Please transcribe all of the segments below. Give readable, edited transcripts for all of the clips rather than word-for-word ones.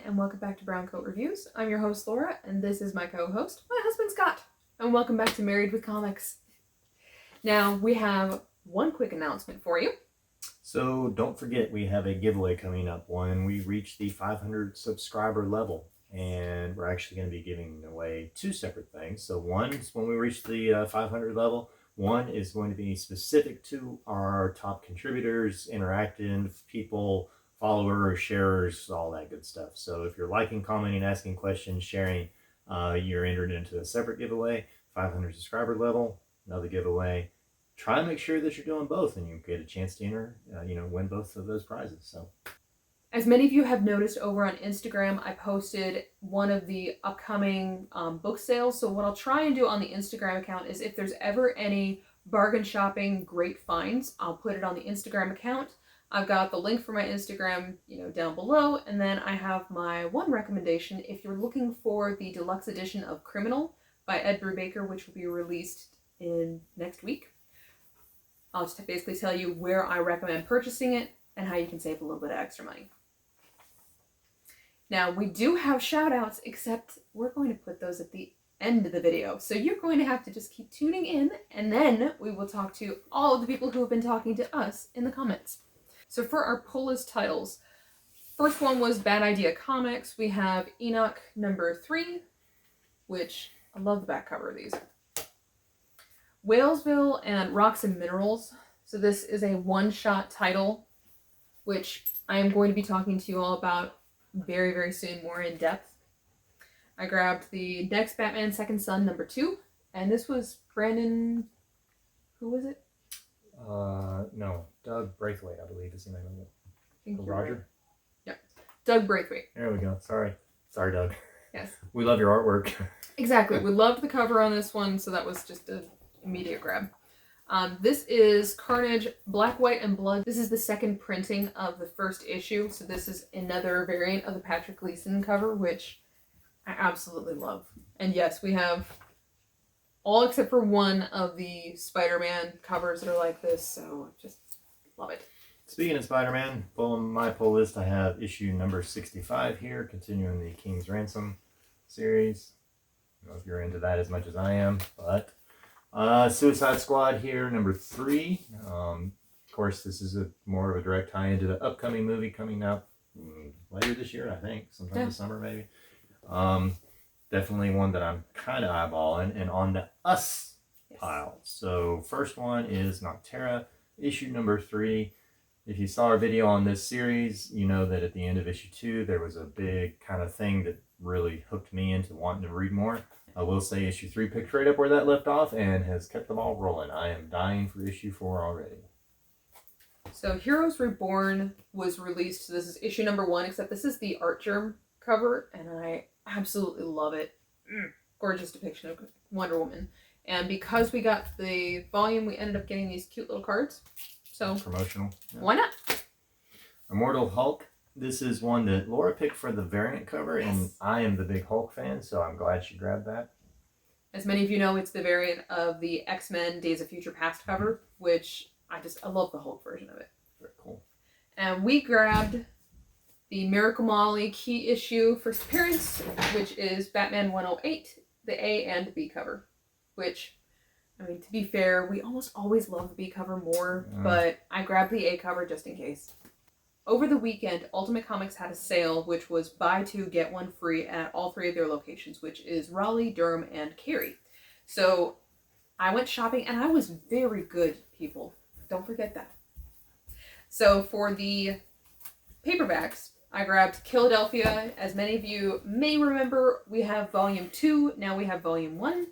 and welcome back to Brown Coat Reviews. I'm your host Laura, and this is my co-host, my husband Scott. And welcome back to Married with Comics. Now, we have one quick announcement for you. So don't forget, we have a giveaway coming up when we reach the 500 subscriber level. And we're actually going to be giving away two separate things. So one is when we reach the 500 level. One is going to be specific to our top contributors, interactive people, followers, sharers, all that good stuff. So if you're liking, commenting, asking questions, sharing, you're entered into a separate giveaway. 500 subscriber level, another giveaway. Try and make sure that you're doing both, and you get a chance to enter, win both of those prizes. So, as many of you have noticed over on Instagram, I posted one of the upcoming book sales. So what I'll try and do on the Instagram account is if there's ever any bargain shopping great finds, I'll put it on the Instagram account. I've got the link for my Instagram, down below, and then I have my one recommendation. If you're looking for the deluxe edition of Criminal by edbrubaker, which will be released in next week, I'll just basically tell you where I recommend purchasing it and how you can save a little bit of extra money. Now, we do have shout outs, except we're going to put those at the end of the video. So you're going to have to just keep tuning in, and then we will talk to all of the people who have been talking to us in the comments. So for our pull list titles, first one was badideacomics. We have Enoch #3, which I love the back cover of these. Whalesville and Rocks and Minerals. So this is a one-shot title, which I am going to be talking to you all about very, very soon, more in depth. I grabbed the Next Batman Second Son #2, and this was Brandon, who was it? No, Doug Braithwaite, I believe is the name of it. Roger? Right. Yeah, Doug Braithwaite. There we go. Sorry, Doug. Yes. We love your artwork. Exactly. We loved the cover on this one, so that was just an immediate grab. This is Carnage Black, White, and Blood. This is the second printing of the first issue, so this is another variant of the Patrick Gleason cover, which I absolutely love. And yes, we have all except for one of the Spider-Man covers that are like this, so just love it. Speaking of Spider-Man, on my pull list, I have issue number 65 here, continuing the King's Ransom series. I don't know if you're into that as much as I am, but Suicide Squad here, #3. Of course, this is more of a direct tie into the upcoming movie coming out later this year, I think, sometime this summer maybe. Definitely one that I'm kind of eyeballing, and on the Us pile. So first one is Noctera, issue #3. If you saw our video on this series, you know that at the end of issue 2, there was a big kind of thing that really hooked me into wanting to read more. I will say issue 3 picked right up where that left off and has kept them all rolling. I am dying for issue 4 already. So Heroes Reborn was released. So this is issue #1, except this is the Art Germ cover, and I absolutely love it. Gorgeous depiction of Wonder Woman. And because we got the volume, we ended up getting these cute little cards. So promotional. Yeah. Why not? Immortal Hulk. This is one that Laura picked for the variant cover, and I am the big Hulk fan, so I'm glad she grabbed that. As many of you know, it's the variant of the X-Men Days of Future Past cover, which I love the Hulk version of it. Very cool. And we grabbed the Miracle Molly key issue first appearance, which is Batman 108, the A and B cover. Which, I mean, to be fair, we almost always love the B cover more, but I grabbed the A cover just in case. Over the weekend, Ultimate Comics had a sale, which was buy 2, get 1 free at all 3 of their locations, which is Raleigh, Durham, and Cary. So I went shopping, and I was very good, people. Don't forget that. So for the paperbacks, I grabbed Philadelphia. As many of you may remember, we have volume 2. Now we have volume 1.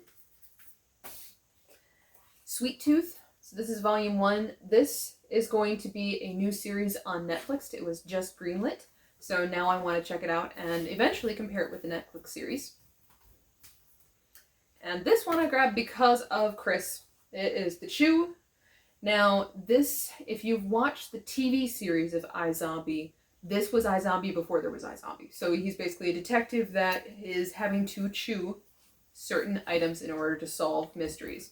Sweet Tooth. So this is volume 1. This is going to be a new series on Netflix. It was just greenlit. So now I want to check it out and eventually compare it with the Netflix series. And this one I grabbed because of Chris. It is The Chew. Now this, if you've watched the TV series of iZombie, this was iZombie before there was iZombie. So he's basically a detective that is having to chew certain items in order to solve mysteries.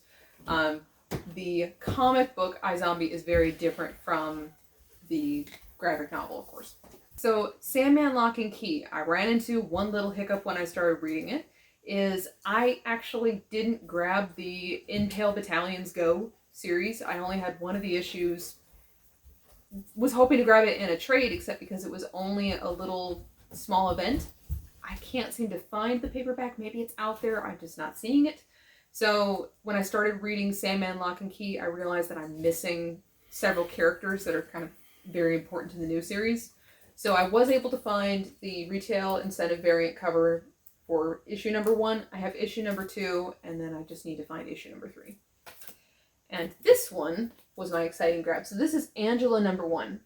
The comic book iZombie is very different from the graphic novel, of course. So, Sandman Lock and Key, I ran into one little hiccup when I started reading it, is I actually didn't grab the Impale Battalions Go series. I only had one of the issues. Was hoping to grab it in a trade, except because it was only a little small event. I can't seem to find the paperback. Maybe it's out there. I'm just not seeing it. So when I started reading Sandman Lock and Key, I realized that I'm missing several characters that are kind of very important to the new series. So I was able to find the retail incentive variant cover for issue number 1. I have issue number 2, and then I just need to find issue number 3. And this one was my exciting grab. So this is Angela number 1.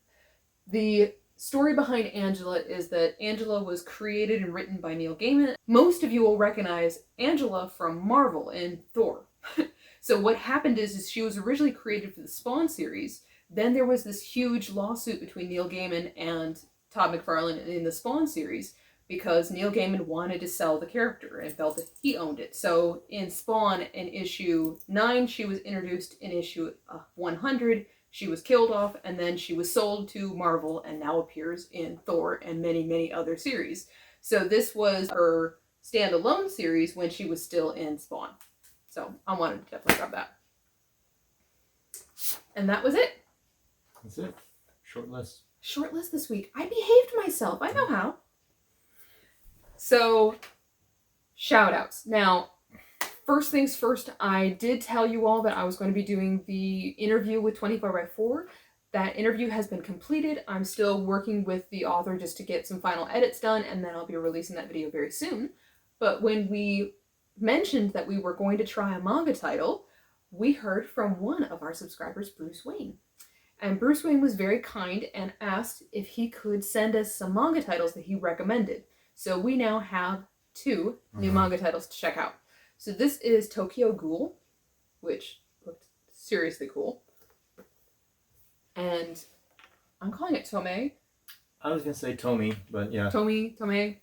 The story behind Angela is that Angela was created and written by Neil Gaiman. Most of you will recognize Angela from Marvel and Thor. So what happened is she was originally created for the Spawn series. Then there was this huge lawsuit between Neil Gaiman and Todd McFarlane in the Spawn series because Neil Gaiman wanted to sell the character and felt that he owned it. So in Spawn, in issue 9, she was introduced. In issue 100, she was killed off, and then she was sold to Marvel and now appears in Thor and many, many other series. So this was her standalone series when she was still in Spawn. So I wanted to definitely grab that. And that was it. That's it. Short list. Short list this week. I behaved myself. I know how. So, shout outs. Now, first things first, I did tell you all that I was going to be doing the interview with 24x4. That interview has been completed. I'm still working with the author just to get some final edits done, and then I'll be releasing that video very soon. But when we mentioned that we were going to try a manga title, we heard from one of our subscribers, Bruce Wayne. And Bruce Wayne was very kind and asked if he could send us some manga titles that he recommended. So we now have 2 new manga titles to check out. So this is Tokyo Ghoul, which looked seriously cool. And I'm calling it Tomei. I was going to say Tomy, but yeah. Tomei.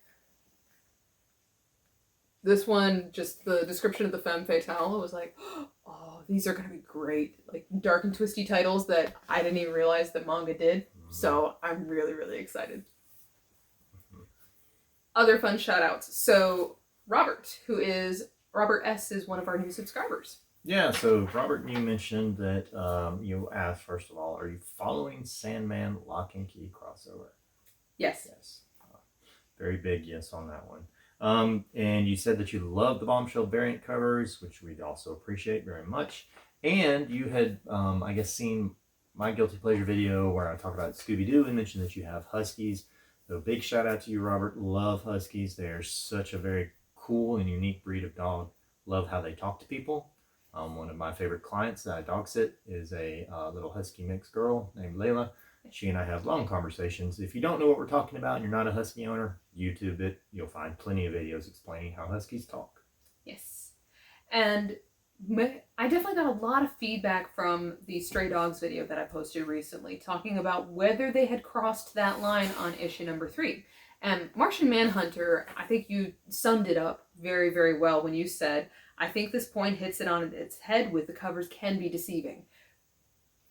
This one, just the description of the femme fatale was like, oh, these are going to be great. Like dark and twisty titles that I didn't even realize that manga did. So I'm really, really excited. Other fun shout outs. So Robert S. is one of our new subscribers. Yeah, so Robert, you mentioned that you asked, first of all, are you following Sandman Lock and Key crossover? Yes. Yes. Very big yes on that one. And you said that you love the Bombshell variant covers, which we also appreciate very much. And you had, I guess, seen my Guilty Pleasure video where I talk about Scooby-Doo and mentioned that you have Huskies. So big shout out to you, Robert. Love Huskies. They're such a very cool and unique breed of dog. Love how they talk to people. One of my favorite clients that I dog sit is a little Husky mix girl named Layla. She and I have long conversations. If you don't know what we're talking about and you're not a Husky owner, YouTube it. You'll find plenty of videos explaining how Huskies talk. Yes. And I definitely got a lot of feedback from the Stray Dogs video that I posted recently, talking about whether they had crossed that line on issue number 3. And Martian Manhunter, I think you summed it up very, very well when you said, I think this point hits it on its head with the covers can be deceiving.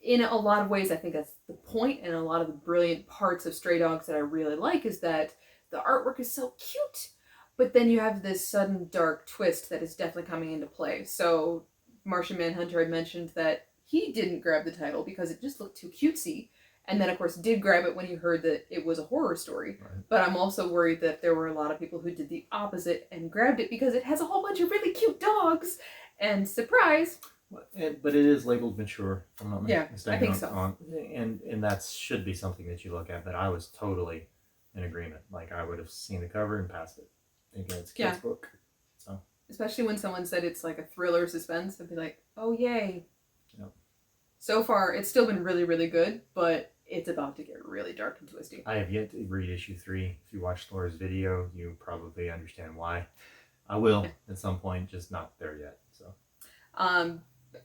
In a lot of ways, I think that's the point, and a lot of the brilliant parts of Stray Dogs that I really like is that the artwork is so cute, but then you have this sudden dark twist that is definitely coming into play. So Martian Manhunter had mentioned that he didn't grab the title because it just looked too cutesy, and then of course did grab it when he heard that it was a horror story. Right. But I'm also worried that there were a lot of people who did the opposite and grabbed it because it has a whole bunch of really cute dogs, and surprise! But it is labeled mature, if I'm not mistaken. I think so. And that should be something that you look at, but I was totally in agreement. Like, I would have seen the cover and passed it, thinking it's a kid's book. So. Especially when someone said it's like a thriller suspense, I'd be like, oh yay. Yep. So far, it's still been really, really good, but it's about to get really dark and twisty. I have yet to read issue 3. If you watched Laura's video, you probably understand why. I will at some point, just not there yet. So.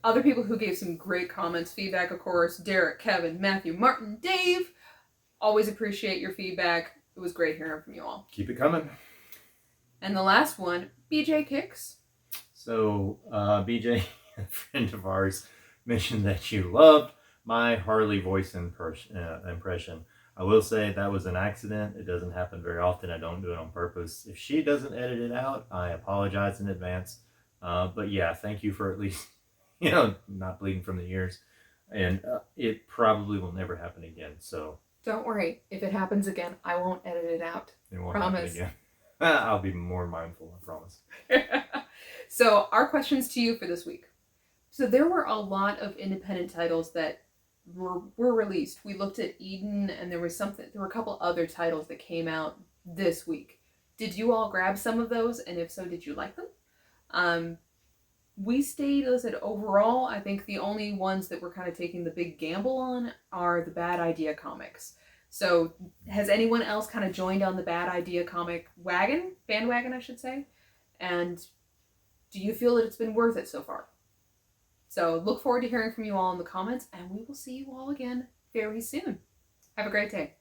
Other people who gave some great comments, feedback, of course, Derek, Kevin, Matthew, Martin, Dave. Always appreciate your feedback. It was great hearing from you all. Keep it coming. And the last one, BJ Kicks. So, BJ, a friend of ours, mentioned that you loved my Harley voice impression. I will say that was an accident. It doesn't happen very often. I don't do it on purpose. If she doesn't edit it out, I apologize in advance. But yeah, thank you for at least, not bleeding from the ears. And it probably will never happen again. So don't worry. If it happens again, I won't edit it out. it won't Promise. happen again. I'll be more mindful, I promise. So our questions to you for this week. So there were a lot of independent titles that were released. We looked at Eden, and there were a couple other titles that came out this week. Did you all grab some of those? And if so, did you like them? We stayed, as I said, overall, I think the only ones that we're kind of taking the big gamble on are the Bad Idea comics. So has anyone else kind of joined on the Bad Idea comic bandwagon, I should say? And do you feel that it's been worth it so far? So look forward to hearing from you all in the comments, and we will see you all again very soon. Have a great day.